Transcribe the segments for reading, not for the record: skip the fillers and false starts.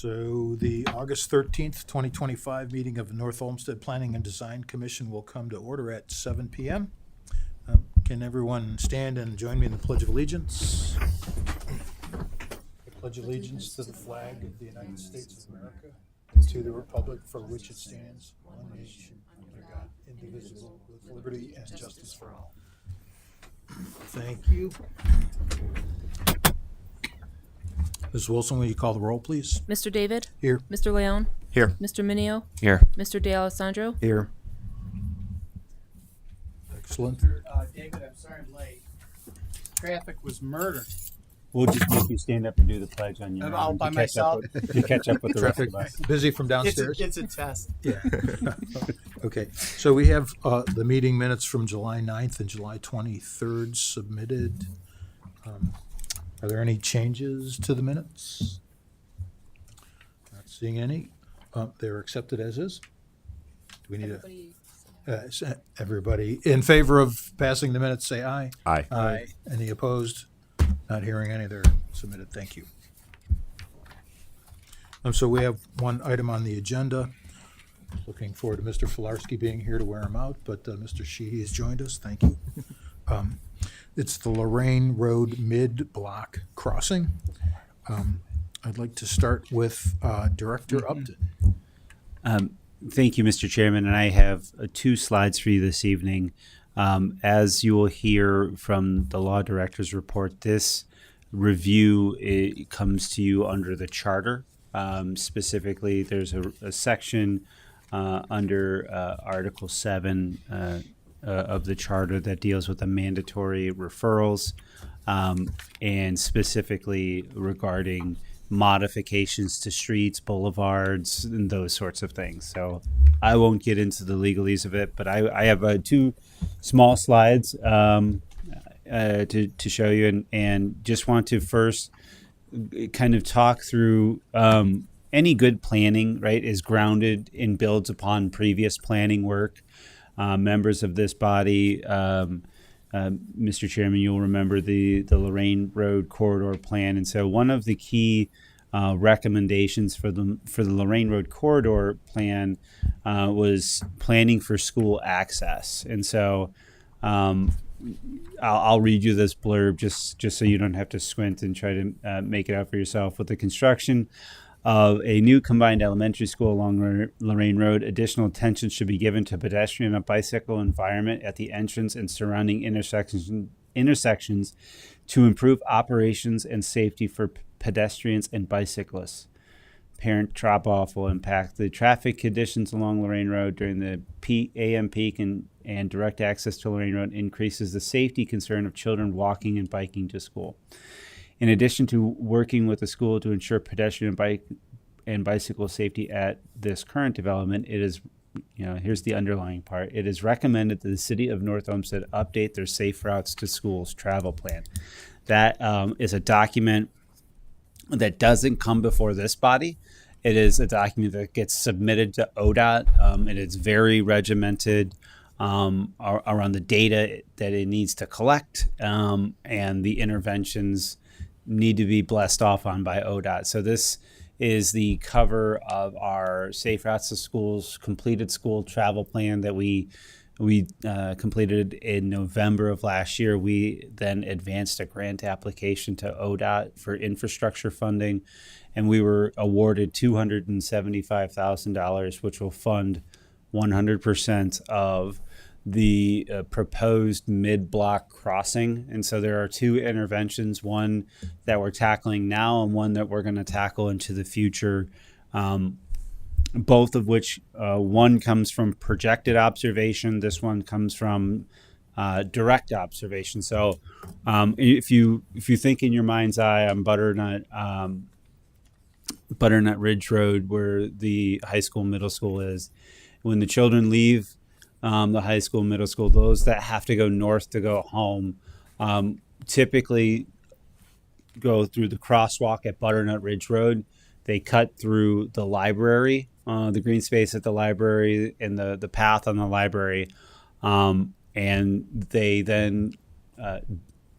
So the August 13th, 2025 meeting of the North Olmsted Planning and Design Commission will come to order at 7 p.m. Can everyone stand and join me in the Pledge of Allegiance? I pledge allegiance to the flag of the United States of America and to the republic for which it stands, one nation, under God, indivisible, with liberty and justice for all. Thank you. Ms. Wilson, will you call the roll, please? Mr. David? Here. Mr. Leon? Here. Mr. Minio? Here. Mr. De Alessandro? Here. Excellent. David, I'm sorry I'm late. Traffic was murder. We'll just make you stand up and do the pledge on your I'm own all by to catch up myself. to catch up with the rest Traffic of us. busy from downstairs? It's a test. Yeah. Okay, so we have the meeting minutes from July 9th and July 23rd submitted. Are there any changes to the minutes? Not seeing any. They're accepted as is. Do we need everybody in favor of passing the minutes, say aye. Aye. Aye. Any opposed? Not hearing any, they're submitted. Thank you. So we have one item on the agenda. Looking forward to Mr. Filarski being here to wear him out, but Mr. Sheehy has joined us. Thank you. It's the Lorraine Road mid-block crossing. I'd like to start with Director Upton. Thank you, Mr. Chairman, and I have two slides for you this evening. As you will hear from the Law Director's report, this review comes to you under the charter. Specifically, there's a section under Article 7 of the charter that deals with the mandatory referrals and specifically regarding modifications to streets, boulevards, and those sorts of things. So I won't get into the legalese of it, but I have two small slides to show you, and just want to first kind of talk through any good planning, right, is grounded and builds upon previous planning work. Members of this body, Mr. Chairman, you'll remember the Lorraine Road Corridor Plan. And so one of the key recommendations for the Lorraine Road Corridor Plan was planning for school access. And so I'll read you this blurb just so you don't have to squint and try to make it out for yourself. With the construction of a new combined elementary school along Lorraine Road, additional attention should be given to pedestrian and bicycle environment at the entrance and surrounding intersections to improve operations and safety for pedestrians and bicyclists. Parent drop-off will impact the traffic conditions along Lorraine Road during the AM peak, and direct access to Lorraine Road increases the safety concern of children walking and biking to school. In addition to working with the school to ensure pedestrian and bicycle safety at this current development, it is, here's the underlying part. It is recommended that the city of North Olmsted update their safe routes to schools travel plan. That is a document that doesn't come before this body. It is a document that gets submitted to ODOT. It is very regimented around the data that it needs to collect and the interventions need to be blessed off on by ODOT. So this is the cover of our Safe Routes to Schools completed school travel plan that we completed in November of last year. We then advanced a grant application to ODOT for infrastructure funding, and we were awarded $275,000, which will fund 100% of the proposed mid-block crossing. And so there are two interventions, one that we're tackling now and one that we're going to tackle into the future, both of which one comes from projected observation. This one comes from direct observation. So if you think in your mind's eye on Butternut Ridge Road, where the high school, middle school is, when the children leave the high school, middle school, those that have to go north to go home typically go through the crosswalk at Butternut Ridge Road. They cut through the library, the green space at the library and the path on the library, and they then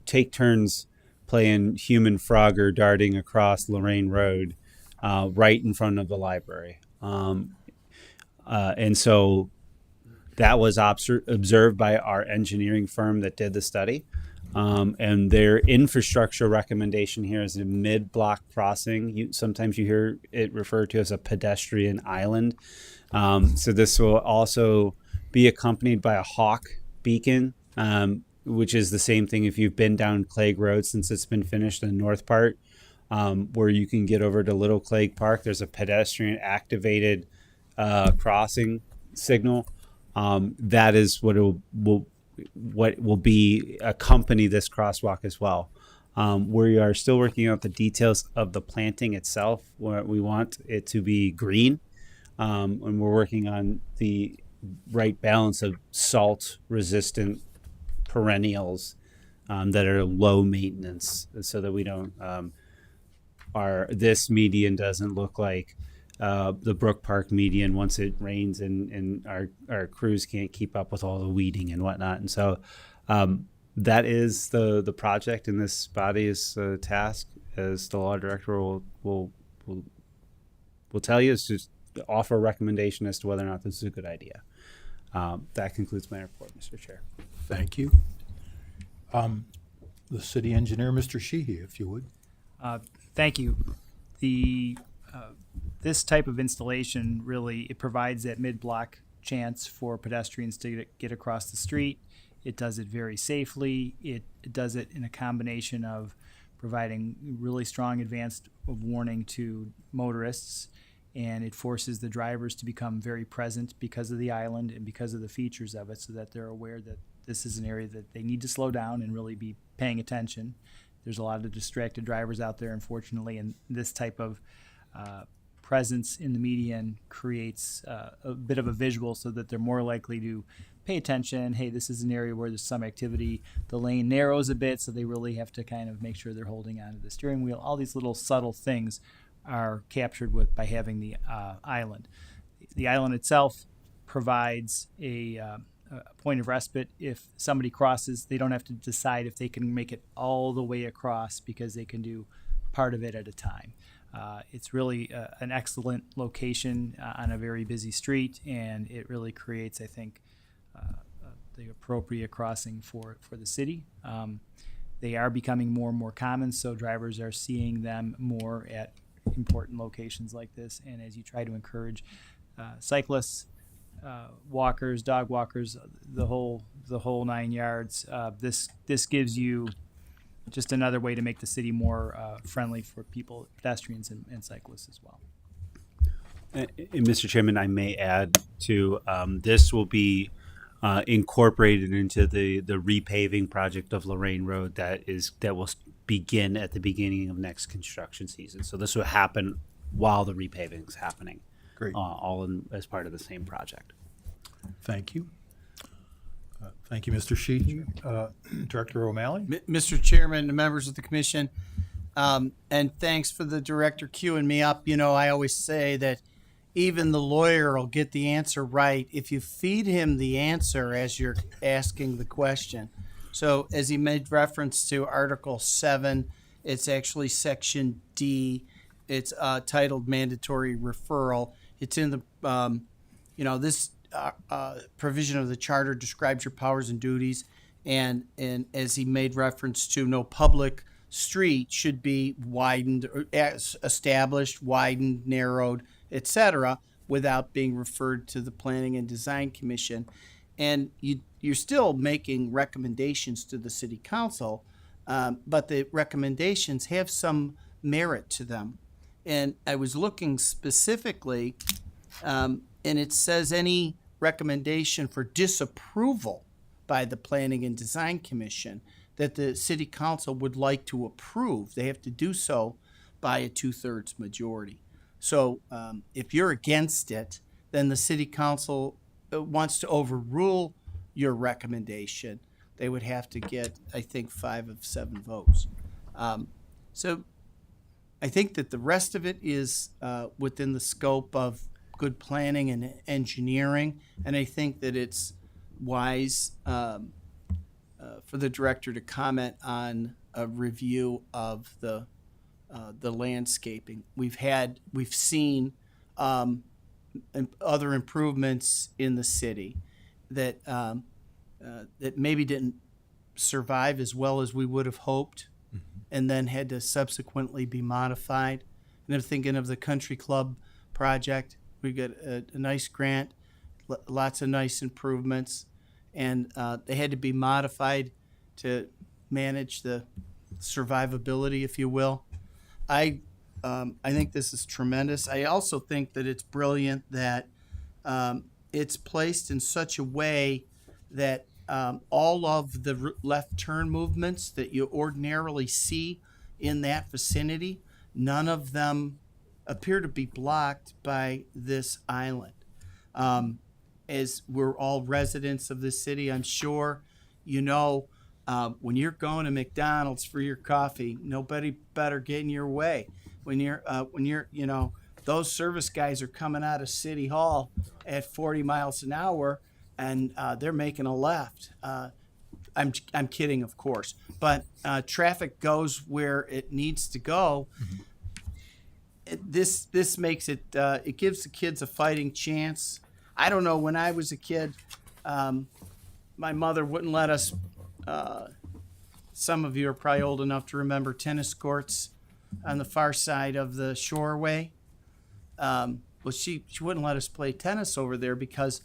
take turns playing human Frogger darting across Lorraine Road right in front of the library. And so that was observed by our engineering firm that did the study. And their infrastructure recommendation here is a mid-block crossing. Sometimes you hear it referred to as a pedestrian island. So this will also be accompanied by a hawk beacon, which is the same thing if you've been down Clegg Road since it's been finished in the north part, where you can get over to Little Clegg Park. There's a pedestrian activated crossing signal. That is what will be accompany this crosswalk as well. We are still working out the details of the planting itself. Where we want it to be green, and we're working on the right balance of salt resistant perennials that are low maintenance, so that we don't this median doesn't look like the Brook Park median once it rains and our crews can't keep up with all the weeding and whatnot. And so that is the project, and this body's task, as the law director will tell you, is to offer a recommendation as to whether or not this is a good idea. That concludes my report, Mr. Chair. Thank you. The city engineer, Mr. Sheehy, if you would. Thank you. This type of installation really, it provides that mid-block chance for pedestrians to get across the street. It does it very safely. It does it in a combination of providing really strong advance of warning to motorists, and it forces the drivers to become very present because of the island and because of the features of it, so that they're aware that this is an area that they need to slow down and really be paying attention. There's a lot of distracted drivers out there, unfortunately, and this type of presence in the median creates a bit of a visual, so that they're more likely to pay attention. Hey, this is an area where there's some activity. The lane narrows a bit, so they really have to kind of make sure they're holding onto the steering wheel. All these little subtle things are captured by having the island. The island itself provides a point of respite. If somebody crosses, they don't have to decide if they can make it all the way across, because they can do part of it at a time. It's really an excellent location on a very busy street, and it really creates, I think, the appropriate crossing for the city. They are becoming more and more common, so drivers are seeing them more at important locations like this. And as you try to encourage cyclists, walkers, dog walkers, the whole 9 yards, this gives you just another way to make the city more friendly for people, pedestrians and cyclists as well. And Mr. Chairman, I may add to this will be incorporated into the repaving project of Lorraine Road that will begin at the beginning of next construction season. So this will happen while the repaving is happening. Great. All as part of the same project. Thank you. Thank you, Mr. Sheehy. Director O'Malley? Mr. Chairman, the members of the commission, and thanks for the director queuing me up. You know, I always say that even the lawyer will get the answer right if you feed him the answer as you're asking the question. So as he made reference to Article 7, it's actually Section D. It's titled Mandatory Referral. It's in the, this provision of the charter describes your powers and duties, and as he made reference to, no public street should be widened, or established, widened, narrowed, etc., without being referred to the Planning and Design Commission. And you're still making recommendations to the City Council, but the recommendations have some merit to them. And I was looking specifically, and it says any recommendation for disapproval by the Planning and Design Commission that the City Council would like to approve. They have to do so by a 2/3 majority. So if you're against it, then the City Council wants to overrule your recommendation. They would have to get, I think, 5 of 7 votes. So I think that the rest of it is within the scope of good planning and engineering, and I think that it's wise for the director to comment on a review of the the landscaping. We've seen other improvements in the city that that maybe didn't survive as well as we would have hoped, and then had to subsequently be modified. And I'm thinking of the country club project. We got a nice grant, lots of nice improvements, and they had to be modified to manage the survivability, if you will. I think this is tremendous. I also think that it's brilliant that it's placed in such a way that all of the left turn movements that you ordinarily see in that vicinity, none of them appear to be blocked by this island. As we're all residents of this city, I'm sure you know, when you're going to McDonald's for your coffee, nobody better get in your way. When you're, you know, those service guys are coming out of City Hall at 40 miles an hour, and they're making a left. I'm kidding, of course, but traffic goes where it needs to go. This makes it. It gives the kids a fighting chance. I don't know. When I was a kid, my mother wouldn't let us. Some of you are probably old enough to remember tennis courts on the far side of the shoreway. Well, she wouldn't let us play tennis over there because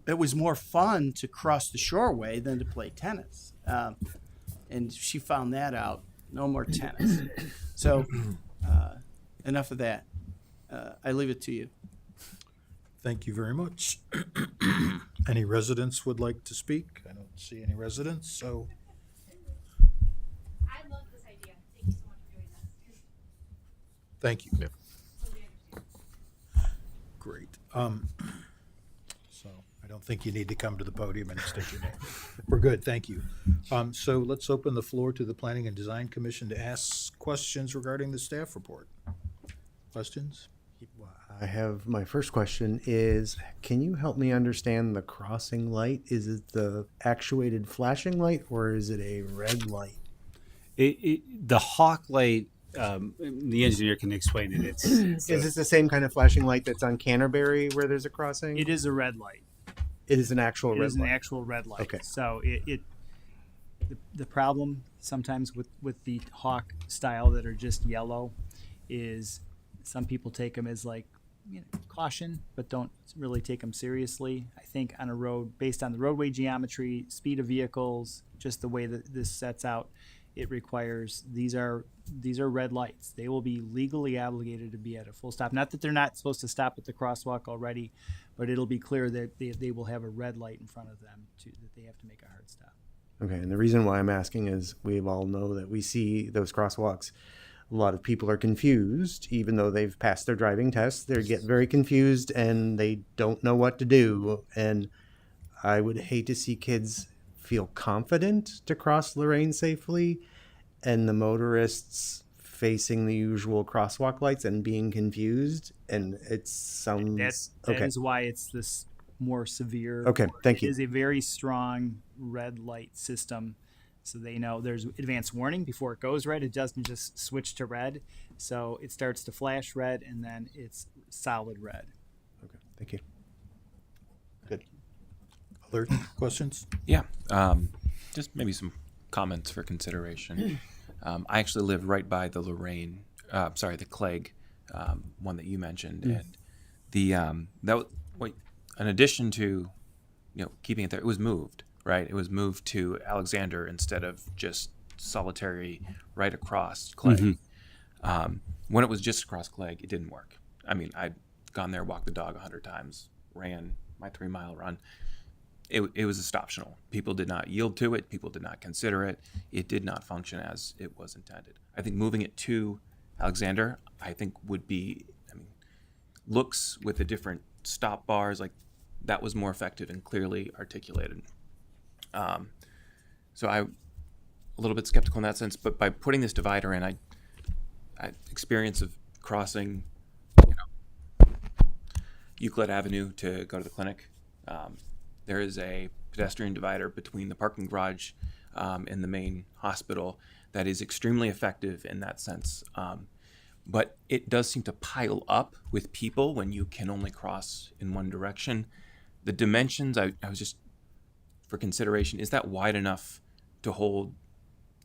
it was more fun to cross the shoreway than to play tennis. And she found that out. No more tennis. So enough of that. I leave it to you. Thank you very much. Any residents would like to speak? I don't see any residents, so I love this idea. Thank you so much for doing this. thank you. Totally understand. Great. So I don't think you need to come to the podium and state your name. We're good, thank you. So let's open the floor to the Planning and Design Commission to ask questions regarding the staff report. Questions? I have my first question is, can you help me understand the crossing light? Is it the actuated flashing light or is it a red light? The hawk light, the engineer can explain it. It's Is this the same kind of flashing light that's on Canterbury where there's a crossing? It is a red light. It is an actual It red is an light. actual red light. Okay. So the problem sometimes with the hawk style that are just yellow is some people take them as like, you know, caution, but don't really take them seriously. I think on a road, based on the roadway geometry, speed of vehicles, just the way that this sets out, it requires these are red lights. They will be legally obligated to be at a full stop. Not that they're not supposed to stop at the crosswalk already, but it'll be clear that they will have a red light in front of them that they have to make a hard stop. Okay, and the reason why I'm asking is we all know that we see those crosswalks. A lot of people are confused, even though they've passed their driving test. They get very confused and they don't know what to do. And I would hate to see kids feel confident to cross Lorraine safely and the motorists facing the usual crosswalk lights and being confused. And it sounds That okay. is why it's this more severe. Okay, thank It you. is a very strong red light system. So they know there's advanced warning before it goes red. It doesn't just switch to red. So it starts to flash red and then it's solid red. Okay, thank you. Good. Other questions? Yeah, just maybe some comments for consideration. I actually live right by the the Clegg one that you mentioned, and the in addition to keeping it there, it was moved. Right, it was moved to Alexander instead of just solitary right across Clegg. When it was just across Clegg, it didn't work. I mean, I'd gone there, walked the dog 100 times, ran my 3-mile run. It was optional. People did not yield to it. People did not consider it. It did not function as it was intended. I think moving it to Alexander, I think would be, looks with the different stop bars, like that was more effective and clearly articulated. So I'm a little bit skeptical in that sense, but by putting this divider in, I experience of crossing, Euclid Avenue to go to the clinic. There is a pedestrian divider between the parking garage in the main hospital that is extremely effective in that sense. But it does seem to pile up with people when you can only cross in one direction. The dimensions, I was just, for consideration, is that wide enough to hold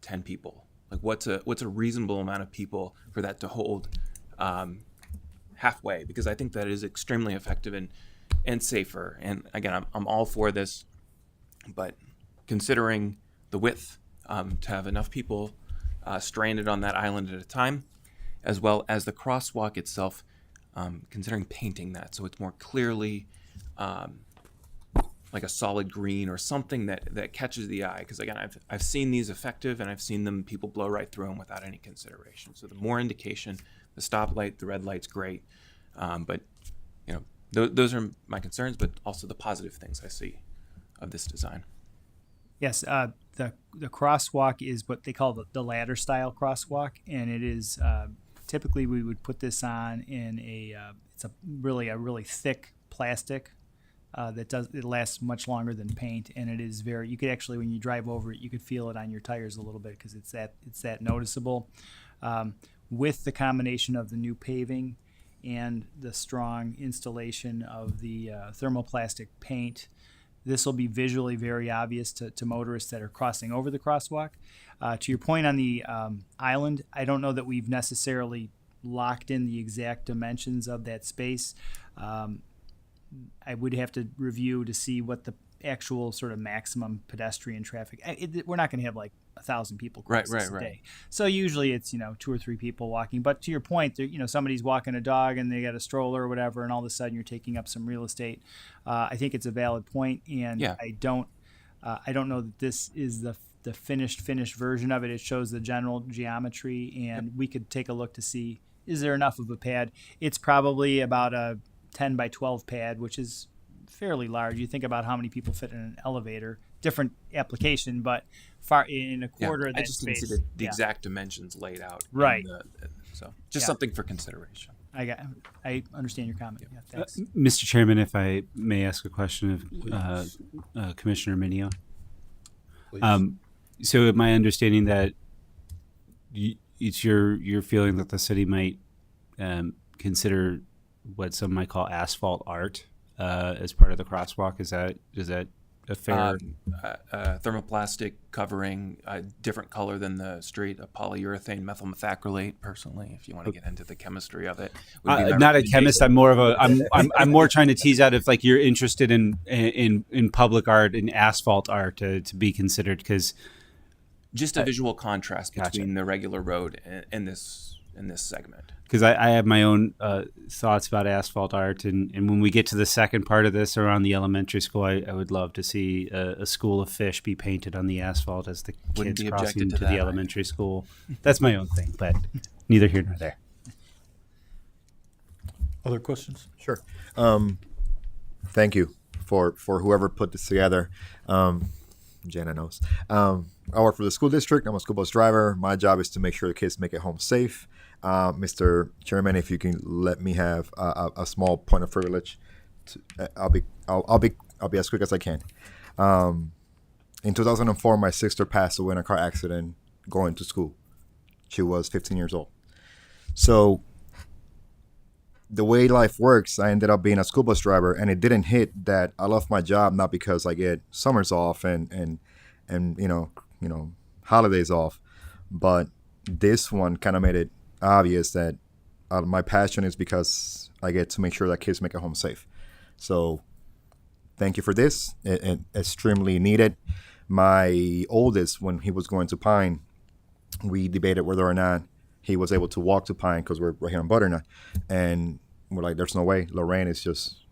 10 people? Like what's a reasonable amount of people for that to hold halfway? Because I think that is extremely effective and safer. And again, I'm all for this, but considering the width, to have enough people stranded on that island at a time, as well as the crosswalk itself, considering painting that so it's more clearly like a solid green or something that catches the eye. Because again, I've seen these effective, and I've seen them people blow right through them without any consideration. So the more indication, the stoplight, the red light's great, but those are my concerns, but also the positive things I see of this design. Yes, the crosswalk is what they call the ladder style crosswalk, and it is typically we would put this on in it's a really thick plastic it lasts much longer than paint, and it is you could actually, when you drive over it, you could feel it on your tires a little bit because it's that noticeable. With the combination of the new paving and the strong installation of the thermoplastic paint, this will be visually very obvious to motorists that are crossing over the crosswalk. To your point on the island, I don't know that we've necessarily locked in the exact dimensions of that space. I would have to review to see what the actual sort of maximum pedestrian traffic. We're not going to have like 1,000 people cross this a day. So usually it's 2 or 3 people walking. But to your point, somebody's walking a dog and they got a stroller or whatever, and all of a sudden you're taking up some real estate. I think it's a valid point, and yeah. I don't know that this is the finished version of it. It shows the general geometry, and we could take a look to see, is there enough of a pad? It's probably about a 10 by 12 pad, which is fairly large. You think about how many people fit in an elevator, different application, but far in a quarter of that space. I just didn't see the exact dimensions laid out. Right. So just something for consideration. I understand your comment. Yeah, thanks. Mr. Chairman, if I may ask a question of Commissioner Minio. So my understanding that it's your feeling that the city might consider what some might call asphalt art as part of the crosswalk. Is that a fair thermoplastic covering, a different color than the street, a polyurethane methyl methacrylate? Personally, if you want to get into the chemistry of it, not a chemist. I'm more of a. I'm more trying to tease out if like you're interested in public art and asphalt art to be considered, because just a visual contrast between the regular road and this segment. Because I have my own thoughts about asphalt art, and when we get to the second part of this around the elementary school, I would love to see a school of fish be painted on the asphalt as the kids crossing into the elementary school. That's my own thing, but neither here nor there. Other questions? Sure. Thank you for whoever put this together. Jana knows. I work for the school district. I'm a school bus driver. My job is to make sure the kids make it home safe. Mr. Chairman, if you can let me have a small point of privilege, I'll be as quick as I can. In 2004, my sister passed away in a car accident going to school. She was 15 years old. So the way life works, I ended up being a school bus driver, and it didn't hit that I love my job not because I get summers off and holidays off, but this one kind of made it obvious that my passion is because I get to make sure that kids make it home safe. So thank you for this. It extremely needed. My oldest, when he was going to Pine, we debated whether or not he was able to walk to Pine because we're right here in Butternut. And we're like, there's no way. Lorraine is just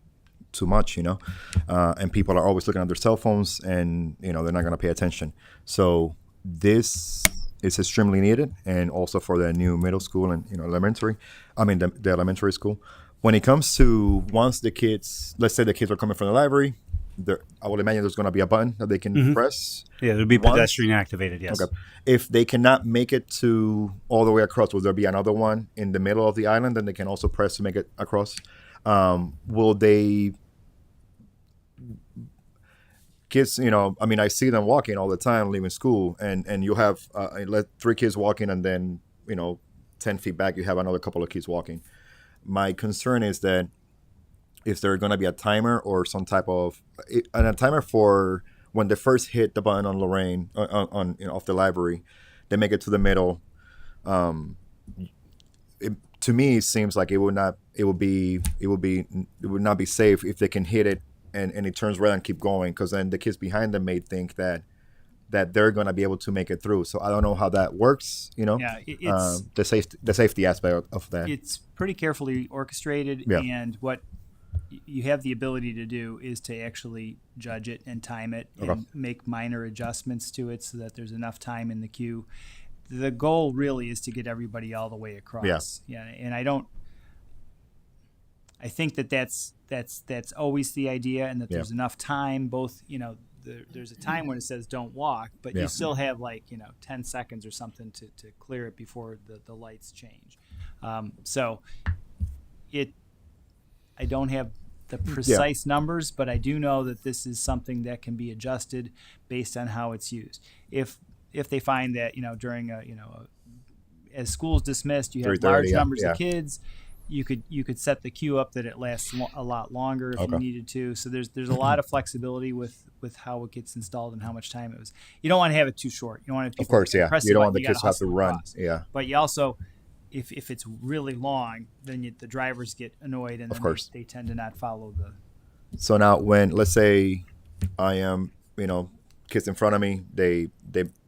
too much, and people are always looking at their cell phones, and, they're not going to pay attention. So this is extremely needed, and also for the new middle school and, the elementary school. When it comes to once the kids, let's say the kids are coming from the library, I would imagine there's going to be a button that they can press. Yeah, it'll be pedestrian activated, yes. Okay. If they cannot make it to all the way across, will there be another one in the middle of the island that they can also press to make it across? Will they kids, I mean, I see them walking all the time, leaving school, and you have let 3 kids walking, and then 10 feet back you have another couple of kids walking. My concern is that if there's going to be a timer or some type of and a timer for when they first hit the button on Lorraine on off the library, they make it to the middle. To me, it seems like it would not be safe if they can hit it and it turns red and keep going, because then the kids behind them may think that they're going to be able to make it through. So I don't know how that works. Yeah, it's The safety aspect of that. it's pretty carefully orchestrated, Yeah. and what you have the ability to do is to actually judge it and time it and Okay. make minor adjustments to it so that there's enough time in the queue. The goal really is to get everybody all the way across. Yeah, and I think that's always the idea, and that there's enough time. Both, there's a time when it says don't walk, but Yeah. you still have 10 seconds or something to clear it before the lights change. So I don't have the precise numbers, but I do know that this is something that can be adjusted based on how it's used. If they find that during as school's dismissed, you have 3:30, large yeah, numbers yeah. of kids, you could set the queue up that it lasts a lot longer if you Okay. needed to. So there's a lot of flexibility with how it gets installed and how much time it was. You don't want to have it too short. You don't want to have Of people course, yeah. press You don't button, want the gotta kids to have to hustle run. across. Yeah. But you also, if it's really long, then the drivers get annoyed, and Of then course. they tend to not follow the. So now, when let's say I am, kids in front of me, they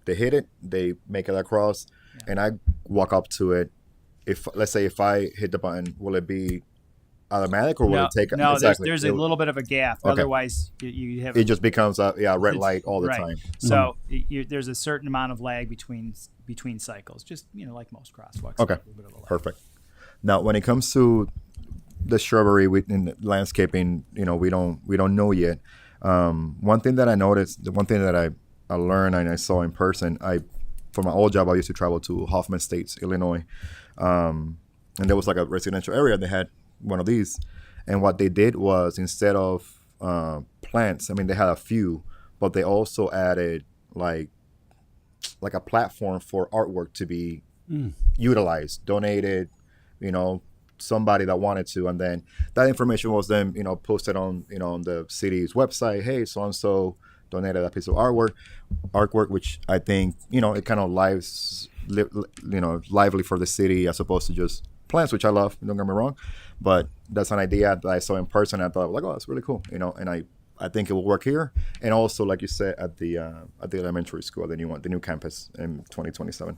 hit it, they make it across, and I walk up to it. Let's say if I hit the button, will it be automatic or will it take? No, exactly. there's a little bit of a gap. Okay. Otherwise, you have It just becomes a red it's- light all the right. time. So there's a certain amount of lag between cycles, just like most crosswalks. Okay. A little bit of a lag. Perfect. Now, when it comes to the shrubbery in landscaping, we don't know yet. One thing that I noticed, the one thing that I learned and I saw in person, for my old job, I used to travel to Hoffman Estates, Illinois, and there was like a residential area. They had one of these, and what they did was, instead of plants, I mean, they had a few, but they also added like a platform for artwork to be utilized, donated, somebody that wanted to, and then that information was then posted on on the city's website. Hey, so and so donated a piece of artwork, which I think it kind of lively for the city as opposed to just plants, which I love. Don't get me wrong, but that's an idea that I saw in person. I thought, like, oh, that's really cool, and I think it will work here, and also, like you said, at the elementary school, the new campus in 2027.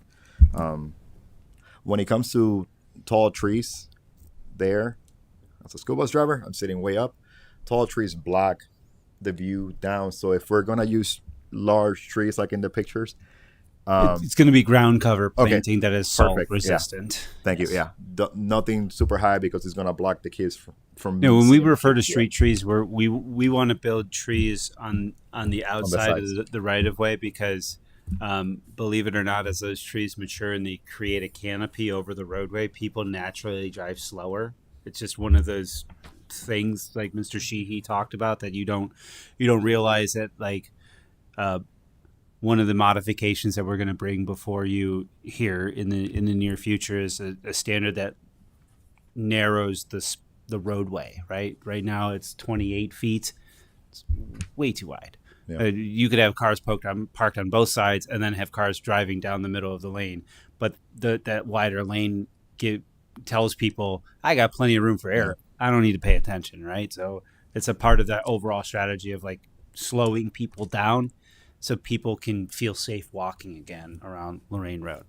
When it comes to tall trees, there, as a school bus driver, I'm sitting way up. Tall trees block the view down. So if we're gonna use large trees like in the pictures, It's going to be ground cover Okay. planting that is salt Perfect, yeah. resistant. thank you. Yeah, nothing super high because it's gonna block the kids from. No, when we seeing refer to the- street trees, we want to build trees on the outside of sides. the right of way, because believe it or not, as those trees mature and they create a canopy over the roadway, people naturally drive slower. It's just one of those things, like Mr. Sheehy talked about, that you don't realize that, like, one of the modifications that we're going to bring before you here in the near future is a standard that narrows the roadway. Right now it's 28 feet. It's way too wide. Yeah. You could have cars parked on both sides and then have cars driving down the middle of the lane. But that wider lane tells people, I got plenty of room for error. I don't need to pay attention, right? So it's a part of that overall strategy of like slowing people down so people can feel safe walking again around Lorraine Road.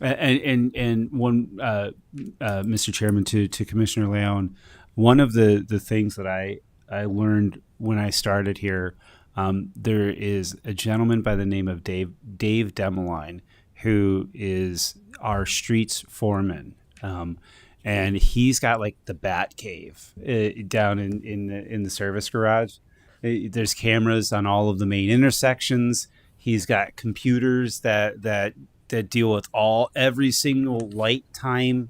And one, Mr. Chairman, to Commissioner Leon, one of the things that I learned when I started here, there is a gentleman by the name of Dave Demeline, who is our streets foreman, and he's got like the Bat Cave down in the service garage. There's cameras on all of the main intersections. He's got computers that deal with every single light that's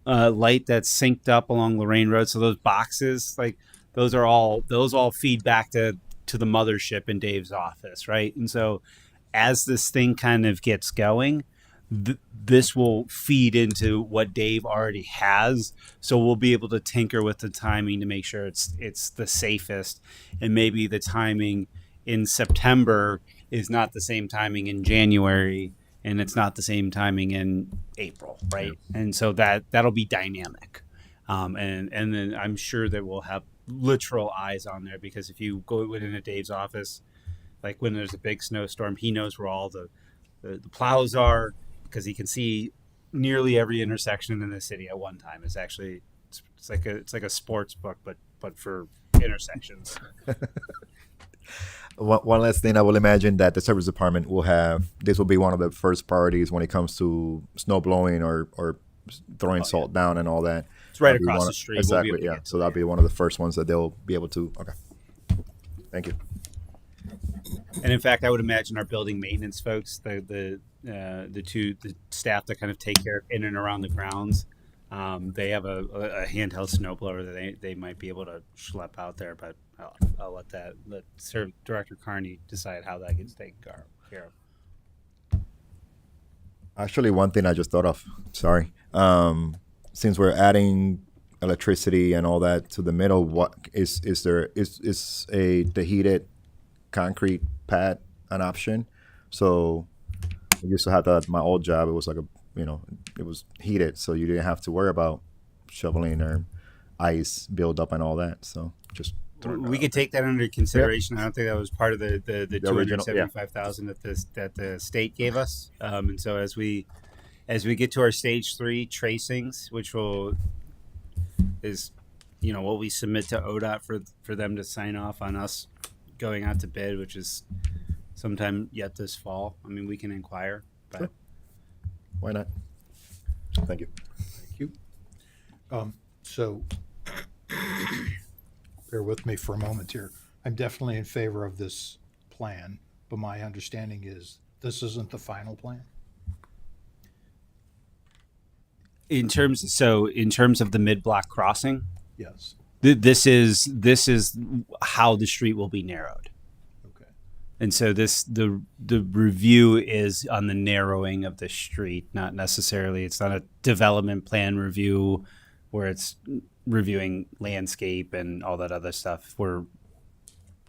synced up along Lorraine Road. So those boxes, like those all feed back to the mothership in Dave's office, right? And so as this thing kind of gets going, this will feed into what Dave already has. So we'll be able to tinker with the timing to make sure it's the safest, and maybe the timing in September is not the same timing in January, and it's not the same timing in April, right? And so that'll be dynamic. And then I'm sure that we'll have literal eyes on there, because if you go within a Dave's office, like when there's a big snowstorm, he knows where all the plows are, because he can see nearly every intersection in the city at one time. It's actually it's like a sports book, but for intersections. One last thing, I will imagine that the service department will have, this will be one of the first priorities when it comes to snow blowing or throwing salt down and all that. It's right That'll be across one the of- street. We'll be Exactly, able to yeah. get to So that'll be one of the first ones that they'll be able to, okay. Thank you. And in fact, I would imagine our building maintenance folks, the staff that kind of take care of in and around the grounds, they have a handheld snowblower that they might be able to schlep out there. But I'll let Director Carney decide how that gets taken care of. Actually, one thing I just thought of, sorry. Since we're adding electricity and all that to the middle, what is the heated concrete pad an option? So I used to have that at my old job. It was like it was heated, so you didn't have to worry about shoveling or ice build up and all that. So just We could take that under consideration. I don't think that was part of the original, yeah. $275,000 that the state gave us. And so as we get to our stage 3 tracings, which is what we submit to ODOT for them to sign off on us going out to bid, which is sometime yet this fall. I mean, we can inquire, but Sure. Why not? Thank you. Thank you. So bear with me for a moment here. I'm definitely in favor of this plan, but my understanding is this isn't the final plan. in terms of the mid-block crossing, Yes. this is how the street will be narrowed. Okay. And so the review is on the narrowing of the street, not necessarily, it's not a development plan review where it's reviewing landscape and all that other stuff. We're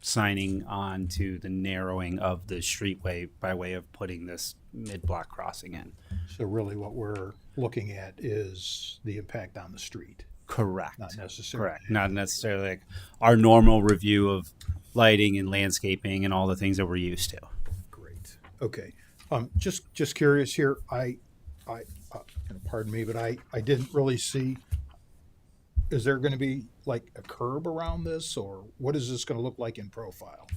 signing on to the narrowing of the streetway by way of putting this mid-block crossing in. So really what we're looking at is the impact on the street, Correct. not necessarily. Correct. Not necessarily like our normal review of lighting and landscaping and all the things that we're used to. Great. Okay. Just curious here. Pardon me, but I didn't really see. Is there going to be like a curb around this, or what is this going to look like in profile?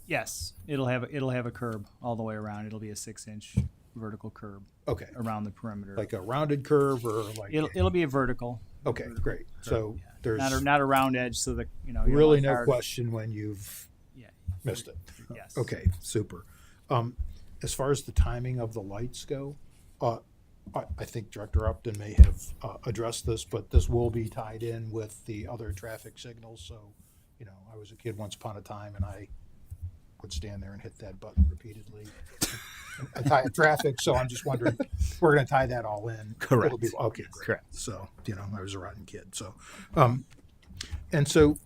Yes, it'll have a curb all the way around. It'll be a 6-inch vertical curb Okay. around the perimeter. Like a rounded curve, or like? It'll be a vertical. Okay, great. So there's Not a round edge, so that you don't really want no cars- question when you've Yeah. missed it. Yes. Okay, super. As far as the timing of the lights go, I think Director Upton may have addressed this, but this will be tied in with the other traffic signals. So, I was a kid once upon a time, and I would stand there and hit that button repeatedly. I tie traffic, so I'm just wondering, we're going to tie that all in. Correct. It'll be, okay, great. Correct. So, I was a rotten kid. So, and so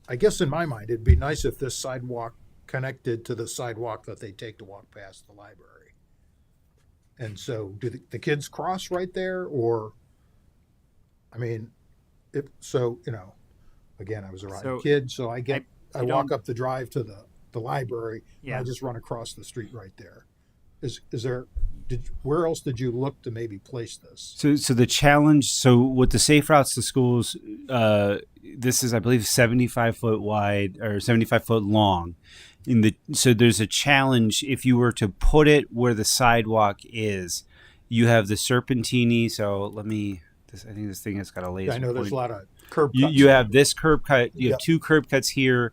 I guess in my mind, it'd be nice if this sidewalk connected to the sidewalk that they take to walk past the library. And so do the kids cross right there, or, I mean, again, I was a rotten So, kid, so I you walk don't- up the drive to the library, and I Yeah. just run across the street right there. Where else did you look to maybe place this? So the challenge, with the Safe Routes to Schools, this is, I believe, 75 foot wide or 75 foot long. So there's a challenge if you were to put it where the sidewalk is. You have the Serpentini. So I think this thing has got a laser. I know there's point. a lot of curb cuts. You have this curb cut. You Yep. have two curb cuts here,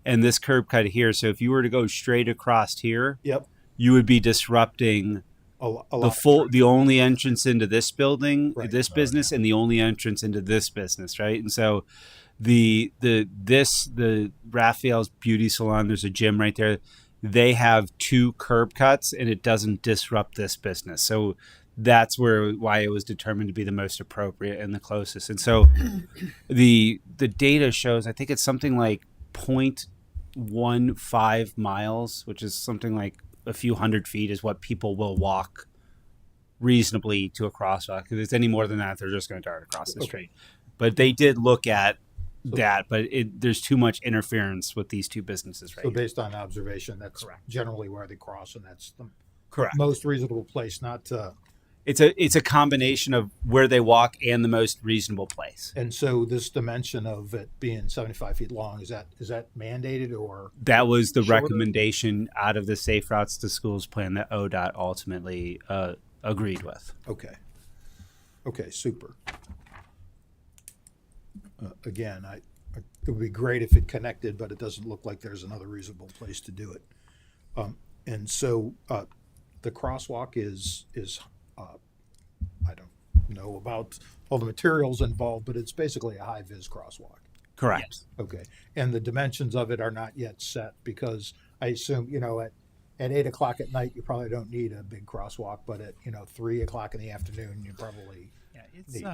and this curb cut here. So if you were to go straight across here, Yep. you would be disrupting the only entrance into this building, Right. this business, and the only entrance into this business, right? And so the Raphael's Beauty Salon, there's a gym right there. They have 2 curb cuts, and it doesn't disrupt this business. So that's why it was determined to be the most appropriate and the closest. And so the data shows, I think it's something like 0.15 miles, which is something like a few hundred feet, is what people will walk reasonably to a crosswalk. If it's any more than that, they're just going to dart across the street. But they did look at that, but there's too much interference with these 2 businesses right So here. based on observation, that's Correct. generally where they cross, and that's the Correct. most reasonable place, not It's a combination of where they walk and the most reasonable place. and so this dimension of it being 75 feet long, is that mandated or? That was the Shorter? recommendation out of the Safe Routes to Schools plan that ODOT ultimately agreed with. Okay. Okay, super. Again, it would be great if it connected, but it doesn't look like there's another reasonable place to do it. And so the crosswalk is I don't know about all the materials involved, but it's basically a high-vis crosswalk. Correct. Okay. And the dimensions of it are not yet set because I assume, at 8 o'clock at night, you probably don't need a big crosswalk, but at, 3 o'clock in the afternoon, you probably, Yeah, it's Neat.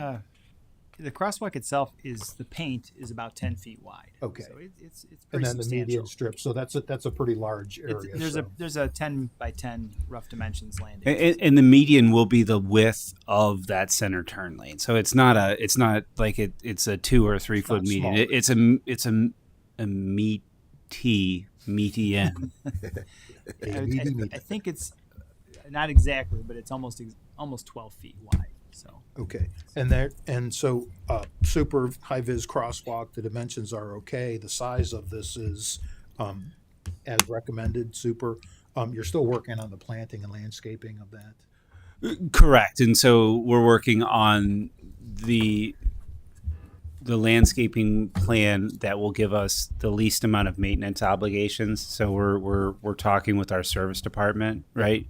the crosswalk itself the paint is about 10 feet wide. Okay. So it's and pretty then the median substantial. strip. So that's a pretty large area. There's a 10 by 10 rough dimensions landing. And the median will be the width of that center turn lane. So it's not like it's a 2 or 3 foot not median. small. It's a median. I think it's not exactly, but it's almost 12 feet wide. So Okay. And so super high vis crosswalk, the dimensions are okay. The size of this is as recommended, super. You're still working on the planting and landscaping of that. Correct. And so we're working on the landscaping plan that will give us the least amount of maintenance obligations. So we're talking with our service department, right?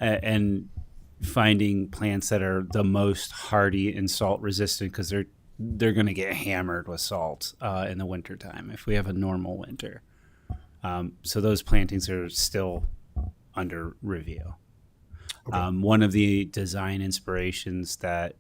And finding plants that are the most hardy and salt resistant because they're going to get hammered with salt in the wintertime if we have a normal winter. So those plantings are still under review. Okay. One of the design inspirations that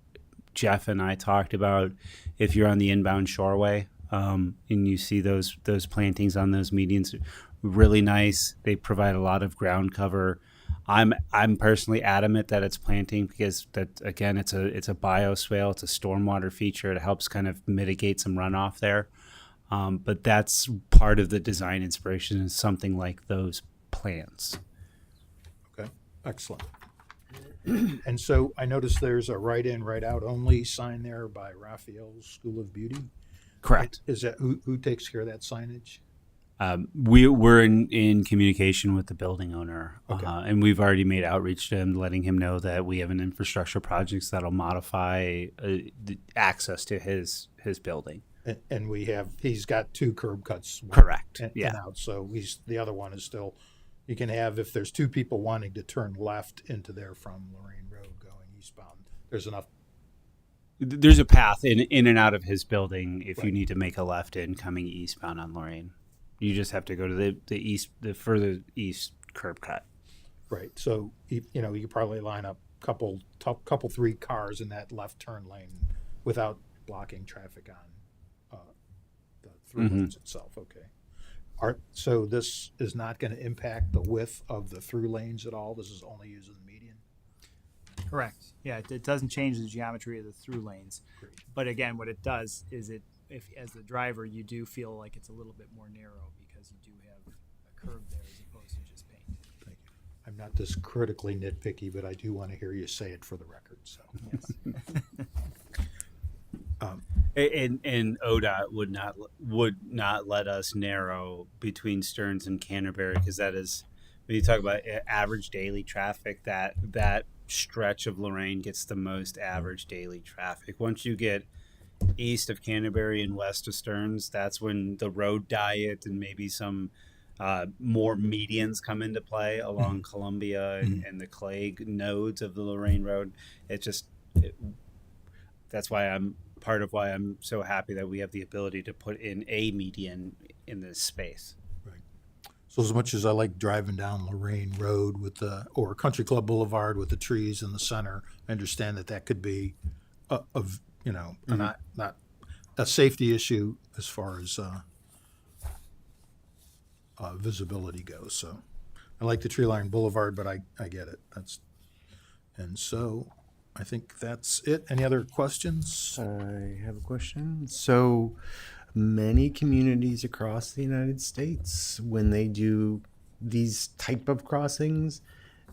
Jeff and I talked about, if you're on the inbound shoreway and you see those plantings on those medians, really nice. They provide a lot of ground cover. I'm personally adamant that it's planting because that again it's a bioswale, it's a stormwater feature. It helps kind of mitigate some runoff there. But that's part of the design inspiration is something like those plants. Okay. Excellent. And so I noticed there's a right in, right out only sign there by Raphael's School of Beauty. Correct. Is that who takes care of that signage? We're in communication with the building owner, Okay. and we've already made outreach to him, letting him know that we have an infrastructure project that'll modify the access to his building. And he's got 2 curb cuts. Correct. And Yeah. out. So the other one is still, you can have, if there's 2 people wanting to turn left into there from Lorraine Road going eastbound, there's enough. There's a path in and out of his building if you Right. need to make a left in coming eastbound on Lorraine. You just have to go to the further east curb cut. Right. So, you could probably line up couple 3 cars in that left turn lane without blocking traffic on the through Mhm. lanes itself. Okay. So this is not going to impact the width of the through lanes at all? This is only using the median? correct. Yeah, it doesn't change the geometry of the through lanes. Great. But again, what it does is if as the driver you do feel like it's a little bit more narrow because you do have a curve there as opposed to just paint. Thank you. I'm not this critically nitpicky, but I do want to hear you say it for the record. So, And ODOT would not let us narrow between Stearns and Canterbury because that is when you talk about average daily traffic, that stretch of Lorraine gets the most average daily traffic. Once you get east of Canterbury and west of Stearns, that's when the road diet and maybe some more medians come into play along Columbia and the clay nodes of the Lorraine Road. That's why I'm so happy that we have the ability to put in a median in this space. So as much as I like driving down Lorraine Road or Country Club Boulevard with the trees in the center, I understand that could be not a safety issue as far as visibility goes. So I like the tree line boulevard, but I get it. And so I think that's it. Any other questions? I have a question. So many communities across the United States, when they do these type of crossings,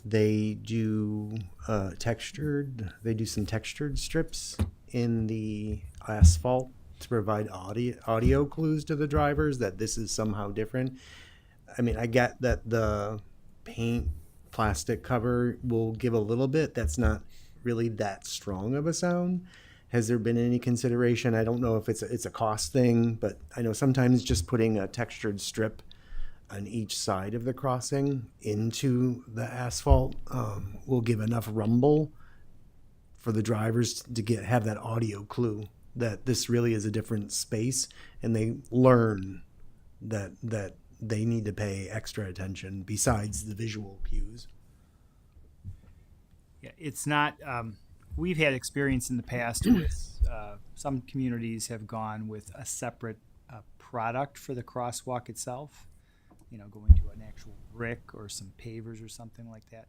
they do they do some textured strips in the asphalt to provide audio clues to the drivers that this is somehow different. I mean, I get that the paint plastic cover will give a little bit. That's not really that strong of a sound. Has there been any consideration? I don't know if it's a cost thing, but I know sometimes just putting a textured strip on each side of the crossing into the asphalt will give enough rumble for the drivers to have that audio clue that this really is a different space, and they learn that they need to pay extra attention besides the visual cues. Yeah, it's not. We've had experience in the past with some communities have gone with a separate product for the crosswalk itself. Going to an actual brick or some pavers or something like that.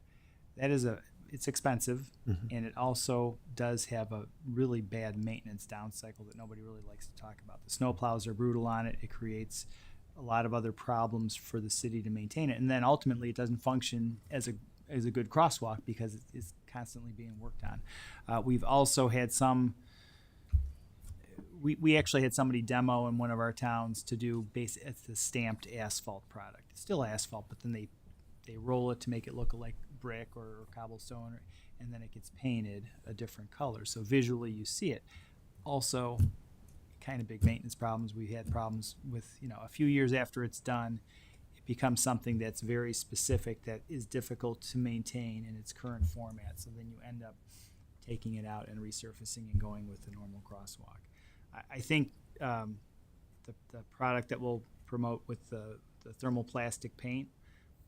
It's expensive, and it also does have a really bad maintenance down cycle that nobody really likes to talk about. The snowplows are brutal on it. It creates a lot of other problems for the city to maintain it, and then ultimately it doesn't function as a good crosswalk because it's constantly being worked on. We've also had we actually had somebody demo in one of our towns to do it's the stamped asphalt product. It's still asphalt, but then they roll it to make it look like brick or cobblestone, and then it gets painted a different color. So visually you see it. Also, kind of big maintenance problems. We had problems with, a few years after it's done, it becomes something that's very specific that is difficult to maintain in its current format. So then you end up taking it out and resurfacing and going with the normal crosswalk. I think the product that we'll promote with the thermoplastic paint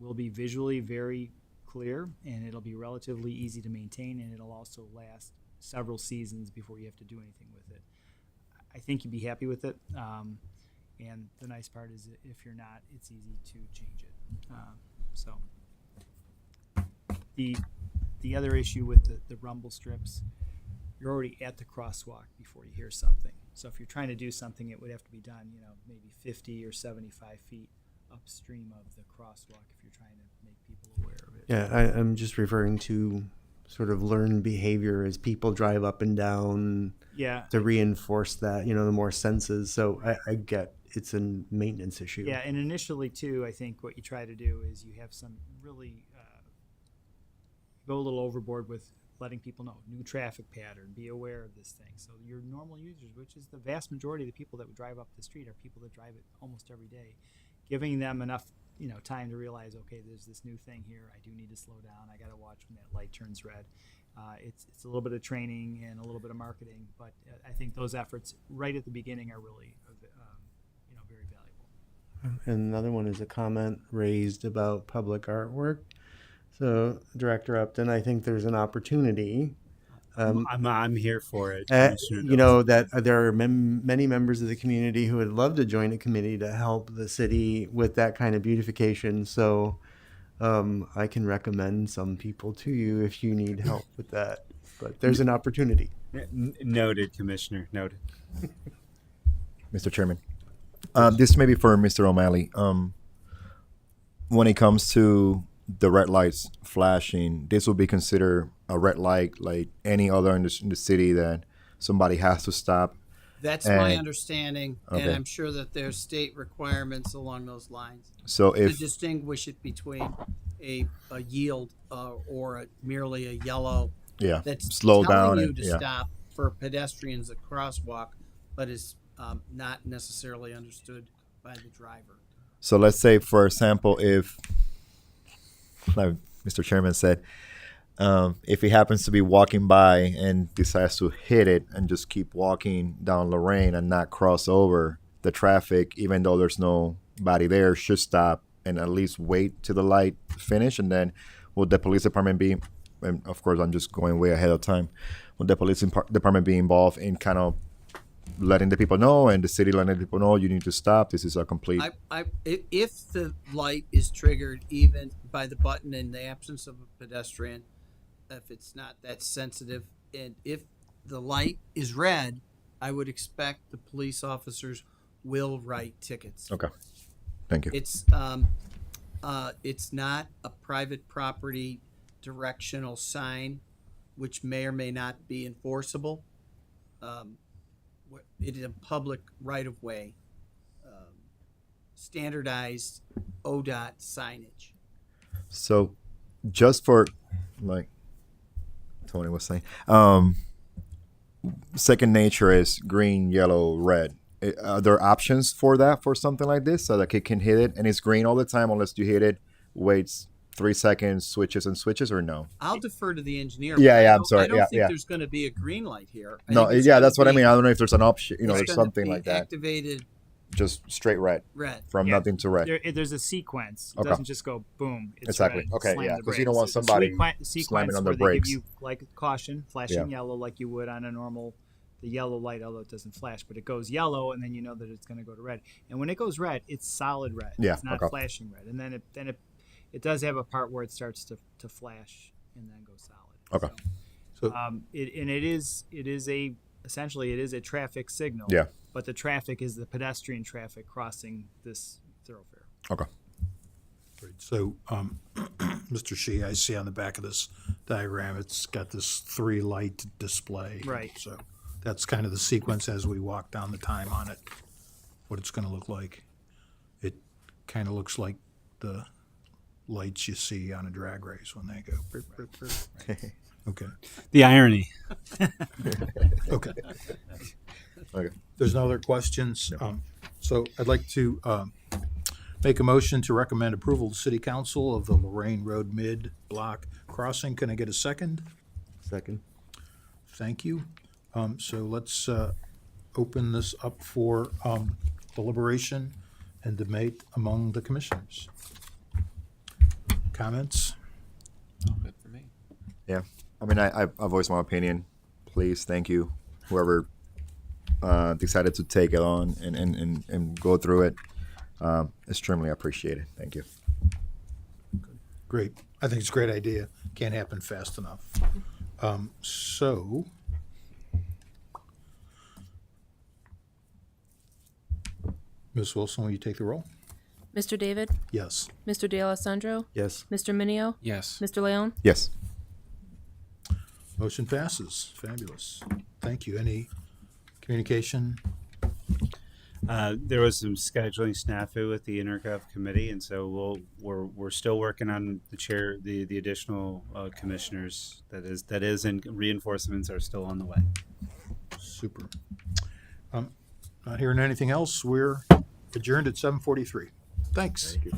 will be visually very clear, and it'll be relatively easy to maintain, and it'll also last several seasons before you have to do anything with it. I think you'd be happy with it, and the nice part is if you're not, it's easy to change it. So the other issue with the rumble strips, you're already at the crosswalk before you hear something. So if you're trying to do something, it would have to be done, maybe 50 or 75 feet upstream of the crosswalk if you're trying to make people aware of it. Yeah, I'm just referring to sort of learned behavior as people drive up and down. Yeah. To reinforce that, the more senses. So I get it's a maintenance issue. Yeah, and initially too, I think what you try to do is you have some really go a little overboard with letting people know new traffic pattern, be aware of this thing. So your normal users, which is the vast majority of the people that would drive up the street, are people that drive it almost every day. Giving them enough, time to realize, okay, there's this new thing here. I do need to slow down. I got to watch when that light turns red. It's a little bit of training and a little bit of marketing, but I think those efforts right at the beginning are really, very valuable. And another one is a comment raised about public artwork. So, Director Upton, I think there's an opportunity. I'm here for it. That there are many members of the community who would love to join a committee to help the city with that kind of beautification. So I can recommend some people to you if you need help with that. But there's an opportunity. Noted, Commissioner. Noted. Mr. Chairman, this may be for Mr. O'Malley. When it comes to the red lights flashing, this will be considered a red light like any other in the city that somebody has to stop. That's my understanding, and I'm sure that there's state requirements along those lines. So to if distinguish it between a yield or merely a yellow that's slow telling down you to stop for pedestrians at crosswalk, but is not necessarily understood by the driver. So let's say, for example, if, like Mr. Chairman said, if he happens to be walking by and decides to hit it and just keep walking down Lorraine and not cross over, the traffic, even though there's nobody there, should stop and at least wait till the light finish. And then will the police department be, and of course I'm just going way ahead of time, will the police department be involved in kind of letting the people know, and the city letting the people know you need to stop? This is a complete. If the light is triggered even by the button in the absence of a pedestrian, if it's not that sensitive, and if the light is red, I would expect the police officers will write tickets. Okay. Thank you. It's not a private property directional sign, which may or may not be enforceable. It is a public right of way, standardized ODOT signage. So, just for, like Tony was saying, second nature is green, yellow, red. Are there options for that, for something like this, so that it can hit it and it's green all the time unless you hit it, waits 3 seconds, switches, or no? I'll defer to the engineer. Yeah, but yeah, I I'm don't- sorry. I don't Yeah, think yeah. there's going to be a green light here. I No, think it's yeah, gonna that's what I be- mean. I don't know if there's an option, it's there's gonna something be like that. Activated Just straight red red. from Yeah. nothing to red. There's a sequence. It Okay. doesn't just go boom. It's Exactly. red, Okay, slam yeah, the 'cause you don't brakes. want It's a somebody sequence slamming on the where they brakes. give you like caution, flashing Yeah. yellow like you would on a normal the yellow light, although it doesn't flash, but it goes yellow, and then you know that it's going to go to red. And when it goes red, it's solid red. Yeah, It's not okay. flashing red. And then it does have a part where it starts to flash and then go solid. Okay. So- Essentially it is a traffic signal. Yeah. But the traffic is the pedestrian traffic crossing this thoroughfare. Okay. Great. So, Mr. Shee, I see on the back of this diagram, it's got this 3-light display. Right. So that's kind of the sequence as we walk down the time on it, what it's going to look like. It kind of looks like the lights you see on a drag race when they go. Burp, burp, burp. Okay. The irony. Okay. Okay. There's no other questions. So I'd like to make a motion to recommend approval to City Council of the Lorraine Road Mid-Block Crossing. Can I get a second? Second. Thank you. So let's open this up for deliberation and debate among the commissioners. Comments? All good for me. Yeah. I mean, I voiced my opinion. Please, thank you, whoever decided to take it on and go through it. Extremely appreciated. Thank you. Great. I think it's a great idea. Can't happen fast enough. So, Ms. Wilson, will you take the roll? Mr. David, Yes. Mr. D'Alessandro, Yes. Mr. Minio, Yes. Mr. Leon. Yes. Motion passes. Fabulous. Thank you. Any communication? There was some scheduling snafu with the intergov committee, and so we're still working on the additional commissioners. That is, and reinforcements are still on the way. Super. Not hearing anything else, we're adjourned at 7:43. Thanks. Thank you.